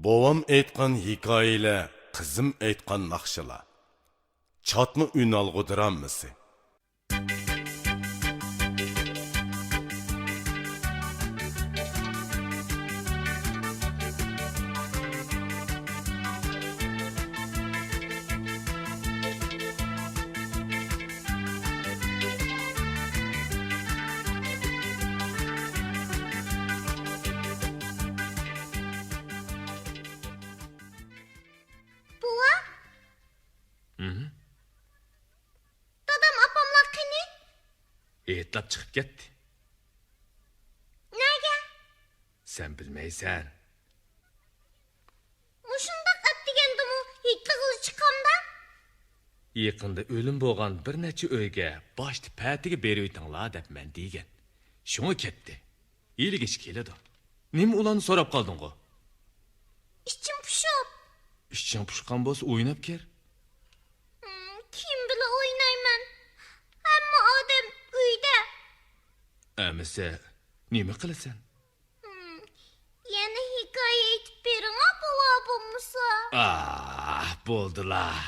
Bovam aytgan hikoyalar, qizim aytgan naqshalar. Chatma Ünal dramasi. Buva? Dadam apamlar qani? Etlab chiqib ketdi. Nega? Sen bilmaysan. Mushundaq atdigandimu hiqqig'iz chiqqanda? Yaqinda o'lim bo'lgan bir necha uyga boshni patiga berib o'tinglar deb men degan. Shunga ketdi. Ilig'ish keladi. Nima ularni so'rab qolding-ku? Ichim pushib. Ishching pushqan bo'lsa o'ynab kel. Kim bilan o'ynayman? Hamma odam uyda. Amisa nima qilasan? Yana hikoya aytib bering, buva bo'lmasa. Bo'ldilar.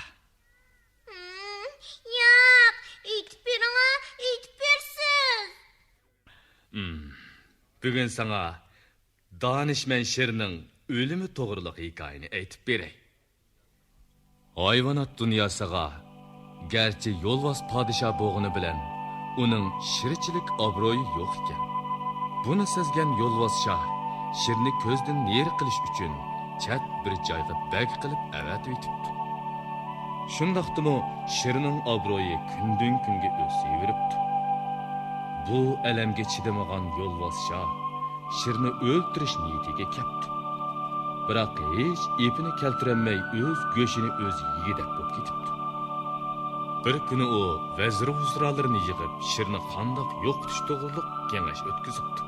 Yo'q, aytib bering, aytib bersiz. Bugun sana Danishman Şirning o'limi to'g'riliq hikoyani aytib beray. Hayvonot dunyosiga garchi yo'lvoz podsho bo'g'ini bilan uning shirchilik obro'yi yo'q ekan. Buni sezgan yo'lvoz shoh shirni ko'zdan neri qilish uchun chat bir joyga bag qilib avat o'tibdi. Shundaqdimi shirning obro'yi kundan kunga o'saveribdi. Bu alamga chidamagan yo'lvoz shoh shirni o'ldirish niyatiga kelibdi. Biroq hech ipini keltirolmay o'z go'shini o'z yegidek bo'lib ketibdi. Bir kuni u vazir huzuralarini yig'ib shirni qandoq yo'qotish to'g'riliq kengash o'tkazibdi.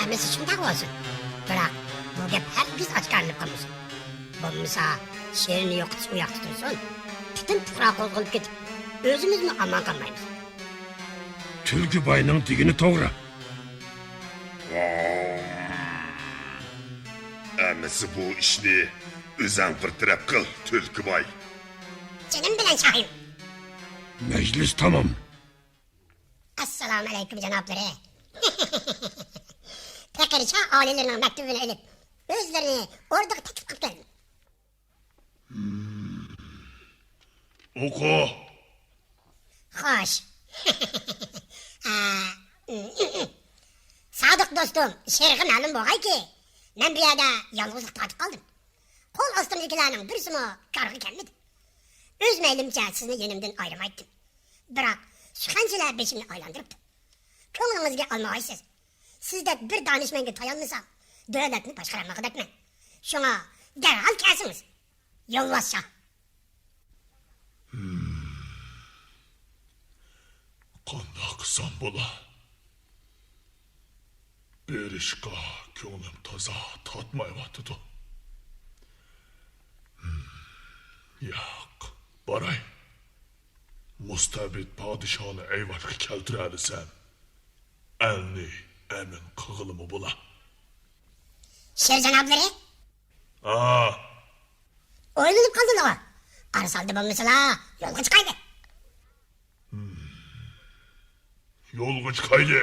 Amisi shunday bo'lsin. Biroq bu gap hargiz ochkarilib qolmasin. Bo'lmasa sherni yo'qotish u yoqda tursin. Butun puhra qo'zg'alib ketib, o'zimizni omon qolmaymiz. Tulkiboyning digini to'g'ri. Amisi bu ishni o'zing bir taraf qil, Tulkiboy. Jinim bilan shohim. Majlis tamom. Assalomu alaykum janoblari. Taqircha oliylarining maktubini ilib, o'zlarini o'rdaga taklif qilib keldim. O'qi. Xo'sh. Sodiq do'stim, sherga ma'lum bo'lgayki, men bu yerda yolg'izlik tortib qoldim. Qo'l ostimdagilarning birisimi korga kelmadi. O'z maylimcha sizni yenimdan ayirmaydim. Biroq suxanchilar beshimni aylantiribdi. Ko'nglingizga olmaysiz. Sizda bir danishmanga tayanmasam, davlatni boshqarmoqdakman. Shunga darhol kelsingiz. Yo'lvoz shoh. Qandoq qilsam bo'lar? Berishga ko'nglim toza tatmayotdi. Yo'q, boray. Mustabid podishoni ayvonga keltirarsan. Alni amin qig'ilimi bo'lar. Sher janoblari? O'ylanib qoldilar. Qarasaldi bo'lmasalar, yo'lga chiqaydi. Yo'lga chiqaydi.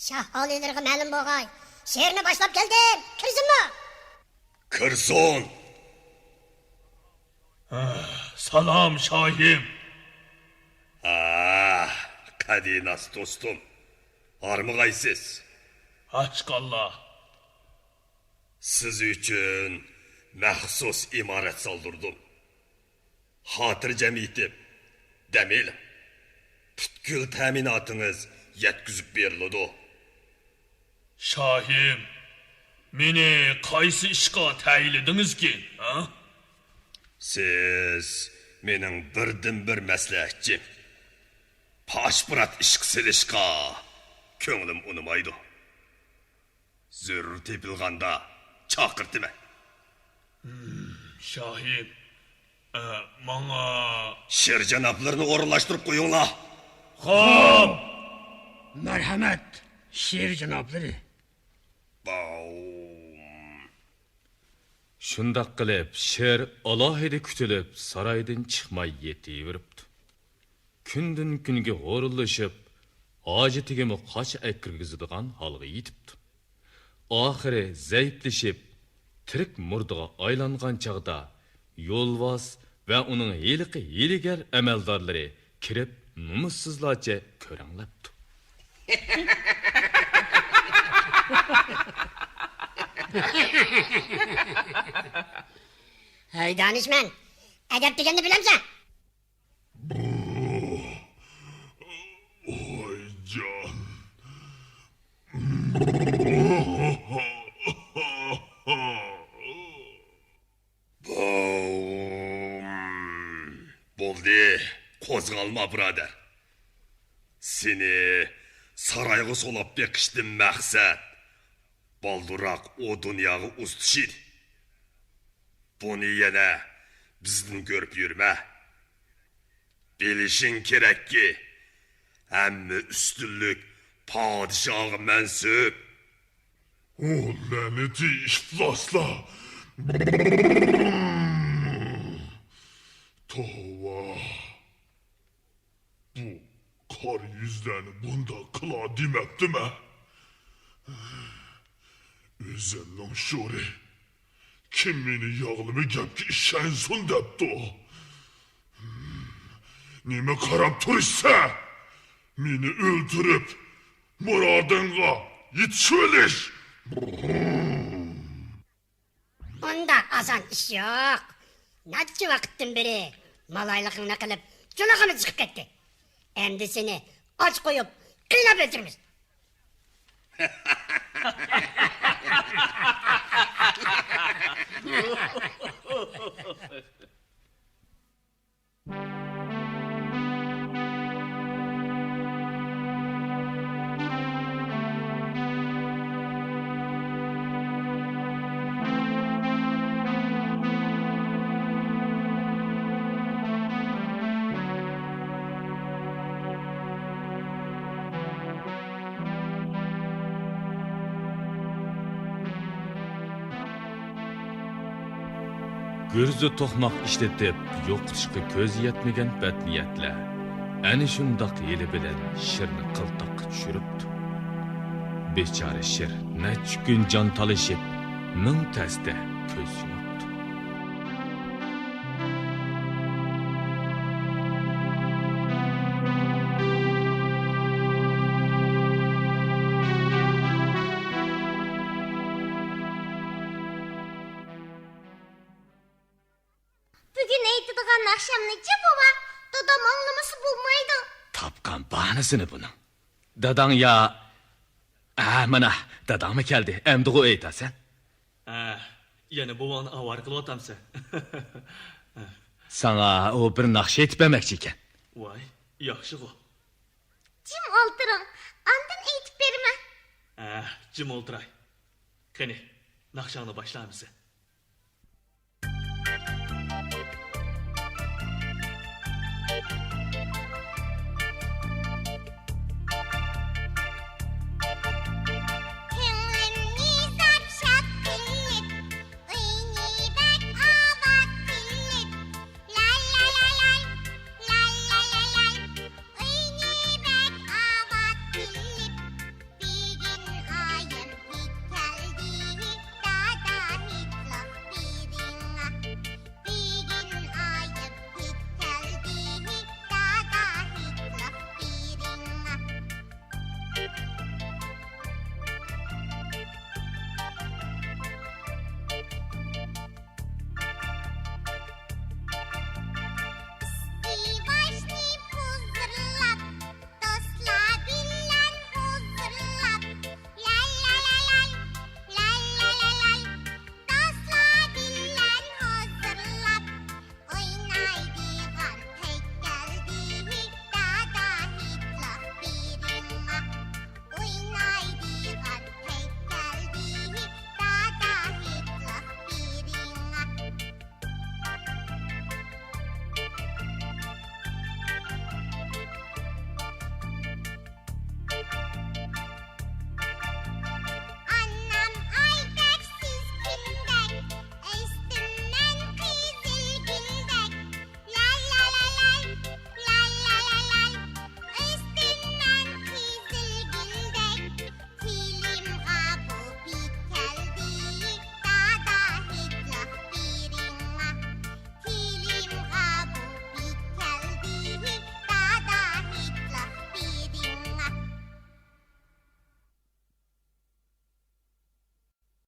Shoh oliylariga ma'lum bo'lg'ay. Sherni boshlab keldim. Kirsinmi? Kirson. Salam Şahim. Kadinas dostum. Armıgaysiz. Haçkallah. Siz üçün məxsus imarət saldırdım. Hatırcam etib, demeyelim. Bütkül təminatınız yetkizip verildi. Şahim, meni qaysi ishqa tayinlediniz ki? Ha? Siz mening birdan bir maslahatchim. Pasport ishq silishqa ko'nglim unimaydi. Zurur tepilganda chaqirtma. Şahim, bana... Şir janoblarni o'rinlashtirib qo'yinglar. Xo'p. Merhamet, şiir cenapları. Shundoq qilib, sher alohida kutilib, saroydan chiqmay yetaveribdi. Kundan kunga g'o'rillashib, hojatigami qoch kirgizadigan holga yetibdi. Oxiri zaiflashib, tirik murdaga aylangan chog'da yo'lvoz va uning hiligar amaldorlari kirib, numussizlarcha ko'ranglabdi. Hey danışman, edep degenini bilemsen. Oy can. Bo'ldi, qo'zg'alma birodar. Seni sarayga solab beqishdim maqsad. Balduroq o dunyoga ustishid. Buni yana bizdan ko'rib yurma. Bilishing kerakki, hamma ustunlik podshohga mansub. O laneti ifloslar. Tova. Bu kar yüzlerini bunda kıla demeptime. Özellim şuri. Kim meni yağlımı gepki işensun depti o. Nime karab turishsa, meni öldürüp muradınga yetişvelish. Bunda asan iş yok. Neçe vakittin beri malaylıkını kılıp çolakımız çıkıp gitti. Endi seni aç koyup kıynap öldürmüş. Gürzi to'qmoq ishlatib, yo'qotishga ko'z yetmagan badniyatlar ana shundoq yeli bilan shirni qiltoqqa tushiribdi. Bechora shir necha kun jon talashib, ming tasda ko'z yumibdi. Bugün aytadigan akşamnıcı baba. Dadam anlaması bulmaydı. Topgan bahanasini buni. Dadang ya... mana dadangmi keldi. Endi u aytasan. Yana buvoni avar qilyaptamsa. Sana o bir naqsh aytib bermoqchi ekan. Voy, yaxshi bu. Jim oltiring. Andin aytib berma. Jim o'ltiray. Qani, naqshani boshlaymiz.